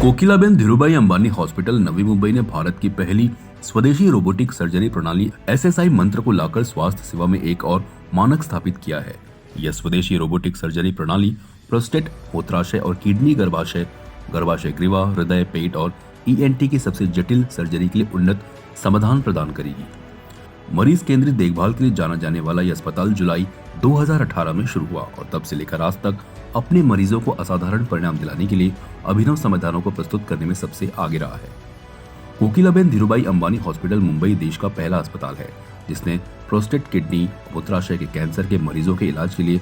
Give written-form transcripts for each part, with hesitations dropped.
Kokilaben Dhirubhai Ambani hospital Navi Mumbai ने भारत की पहली स्वदेशी रोबोटिक सर्जरी प्रणाली एसएसआई मंत्र को लाकर स्वास्थ्य सेवा में एक और मानक स्थापित किया है। यह स्वदेशी रोबोटिक सर्जरी प्रणाली प्रोस्टेट, मूत्राशय और किडनी गर्भाशय, गर्भाशय ग्रीवा, हृदय, पेट और ईएनटी की सबसे जटिल सर्जरी के लिए उन्नत समाधान प्रदान करेगी। मरीज केंद्रित देखभाल के लिए जाना जाने वाला यह अस्पताल जुलाई 2018 में शुरू हुआ और तब से लेकर आज तक अपने मरीजों को असाधारण परिणाम दिलाने के लिए अभिनव समाधानों को प्रस्तुत करने में सबसे आगे रहा है। कोकिलाबेन धीरूभाई अंबानी हॉस्पिटल मुंबई देश का पहला अस्पताल है जिसने प्रोस्टेट, किडनी, मूत्राशय के कैंसर के मरीजों के इलाज के लिए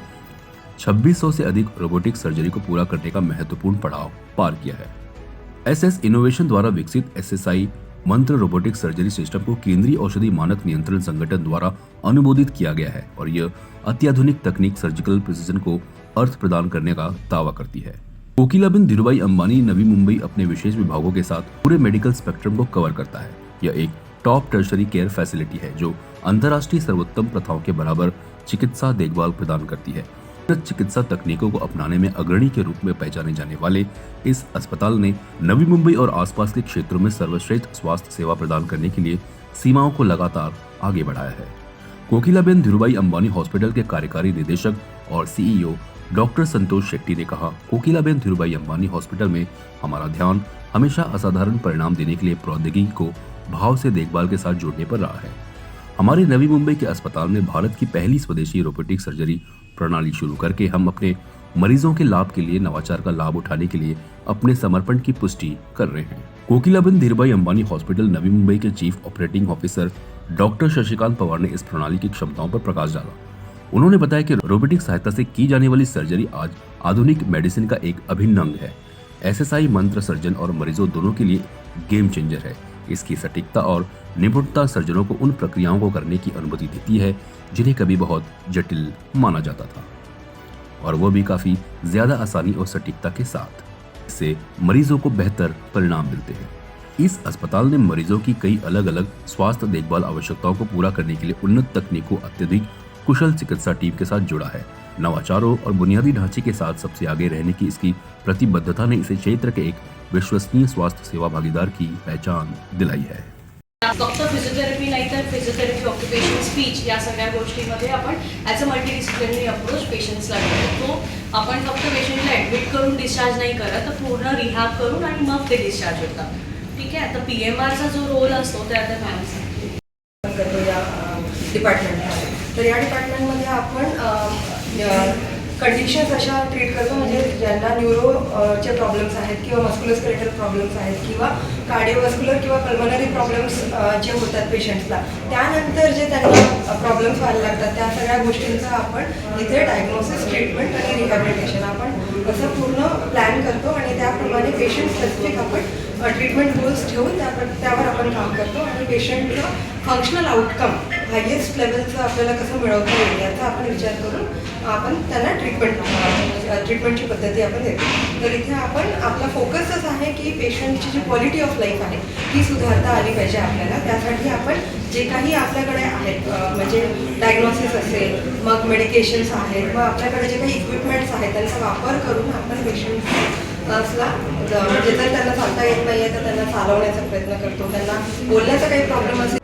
2600 से अधिक रोबोटिक सर्जरी को पूरा करने का महत्वपूर्ण पड़ाव पार किया है। एसएस इनोवेशन द्वारा विकसित एसएसआई मंत्र रोबोटिक सर्जरी सिस्टम को केंद्रीय औषधि मानक नियंत्रण संगठन द्वारा अनुमोदित किया गया है और यह अत्याधुनिक तकनीक सर्जिकल प्रिसिजन को अर्थ प्रदान करने का दावा करती है। कोकिलाबेन धीरूभाई अंबानी नवी मुंबई अपने विशेष विभागों के साथ पूरे मेडिकल स्पेक्ट्रम को कवर करता है। यह एक टॉप टर्शरी केयर फैसिलिटी है जो अंतर्राष्ट्रीय सर्वोत्तम प्रथाओं के बराबर चिकित्सा देखभाल प्रदान करती है। चिकित्सा तकनीकों को अपनाने में अग्रणी के रूप में पहचाने जाने वाले इस अस्पताल ने नवी मुंबई और आसपास के क्षेत्रों में सर्वश्रेष्ठ स्वास्थ्य सेवा प्रदान करने के लिए सीमाओं को लगातार आगे बढ़ाया है। कोकिलाबेन धीरूभाई अंबानी हॉस्पिटल के कार्यकारी निदेशक और सीईओ डॉक्टर संतोष शेट्टी ने कहा, कोकिलाबेन धीरूभाई अंबानी हॉस्पिटल में हमारा ध्यान हमेशा असाधारण परिणाम देने के लिए प्रौद्योगिकी को भाव से देखभाल के साथ जोड़ने पर रहा है। हमारे नवी मुंबई के अस्पताल में भारत की पहली स्वदेशी रोबोटिक सर्जरी प्रणाली शुरू करके हम अपने मरीजों के लाभ के लिए नवाचार का लाभ उठाने के लिए अपने समर्पण की पुष्टि कर रहे हैं। कोकिलाबेन धीरूभाई अंबानी हॉस्पिटल नवी मुंबई के chief operating officer doctor Shashikant Pawar ने इस प्रणाली की क्षमताओं पर प्रकाश डाला। उन्होंने बताया कि रोबोटिक सहायता से की जाने वाली सर्जरी आज आधुनिक मेडिसिन का एक अभिन्न अंग है। एसएसआई मंत्र सर्जन और मरीजों दोनों के लिए गेम चेंजर है। इसकी सटीकता और निपुणता सर्जनों को उन प्रक्रियाओं को करने की अनुमति देती है जिन्हें कभी बहुत जटिल माना जाता था, और वो भी काफी ज्यादा आसानी और सटीकता के साथ। इससे मरीजों को बेहतर परिणाम मिलते हैं। इस अस्पताल ने मरीजों की कई अलग अलग स्वास्थ्य देखभाल आवश्यकताओं को पूरा करने के लिए उन्नत तकनीकों, अत्यधिक कुशल चिकित्सा टीम के साथ जुड़ा है। नवाचारों और बुनियादी ढांचे के साथ सबसे आगे रहने की इसकी प्रतिबद्धता ने इसे क्षेत्र के एक विश्वसनीय स्वास्थ्य सेवा भागीदार की पहचान दिलाई है। फक्त फिजिओथेरपी नाही तर फिजिओथेरपी, ऑक्युपेशनल स्पीच या सगळ्या गोष्टींमध्ये आपण ॲज अ मल्टीडिसिप्लिनरी अप्रोच पेशंट्सला करतो। आपण फक्त पेशंटला ॲडमिट करून डिस्चार्ज नाही करत, तर पूर्ण रिहॅब करून आणि मग ते डिस्चार्ज होतात। ठीक आहे, आता पीएमआरचा जो रोल असतो ते आता काय करतो या डिपार्टमेंटमध्ये। तर या डिपार्टमेंटमध्ये आपण कंडिशन्स अशा ट्रीट करतो म्हणजे ज्यांना न्यूरोचे प्रॉब्लेम्स आहेत किंवा मस्क्युलोस्केलेटल प्रॉब्लेम्स आहेत किंवा कार्डिओव्हास्क्युलर किंवा पल्मनरी प्रॉब्लेम्स जे होतात पेशंट्सला, त्यानंतर जे त्यांना प्रॉब्लेम्स व्हायला लागतात त्या सगळ्या गोष्टींचा आपण इथे डायग्नोसिस, ट्रीटमेंट आणि रिहॅबिलिटेशन आपण असं पूर्ण प्लॅन करतो आणि त्याप्रमाणे पेशंट स्पेसिफिक आपण ट्रीटमेंट गोल्स ठेवून त्यावर आपण काम करतो आणि पेशंटचं फंक्शनल आउटकम हायेस्ट लेवलचं आपल्याला कसं मिळवता येईल याचा आपण विचार करून आपण त्यांना ट्रीटमेंटची पद्धती आपण देतो। तर इथे आपण आपला फोकसच आहे की पेशंटची जी क्वालिटी ऑफ लाईफ आहे ती सुधारता आली पाहिजे आपल्याला। त्यासाठी आपण जे काही आपल्याकडे आहेत म्हणजे डायग्नोसिस असेल, मग मेडिकेशन्स आहेत, मग आपल्याकडे जे काही इक्विपमेंट्स आहेत त्यांचा वापर करून आपण पेशंट्सला म्हणजे जर त्यांना चालता येत नाही आहे तर त्यांना चालवण्याचा प्रयत्न करतो, त्यांना बोलण्याचा काही प्रॉब्लेम असेल